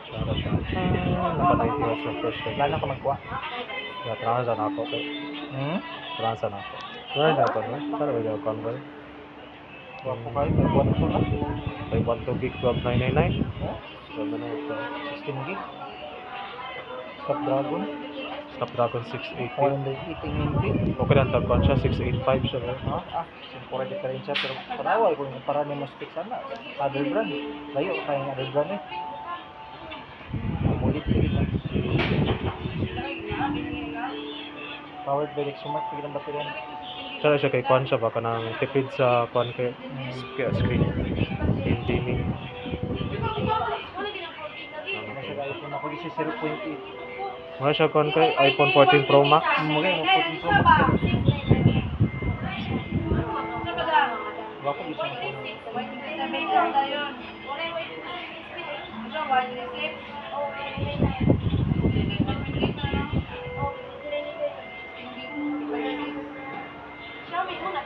Para siya. Naka-90 watts refresh rate. Wala na ka magkuha. Yeah, transan ako. Okay. Transan ako. Where na ito? Para ba yung convoy? Wapo kayo, may buwan ito na. 512 gig 12,999. Oh, So, ano na ito? 16 gig. Snapdragon. Snapdragon 680. 480 Okay lang tagpan siya. 685 siya. Right? Simpore diferensya pero panawal kung para ni mas fix sana. Other brand. Layo kaya ng other brand eh. Mulit tigit na. Powered by Lexomart, tigit ang bateryan. Siya siya kay Kwan siya. Baka nang tipid sa Kwan kay screen. In dimming. Ano siya iPhone ako kasi 0.8. Mga siya Kwan kay iPhone 14 Pro Max. Mugay mo 14 Pro Max. Wako isa ng phone. Xiaomi muna.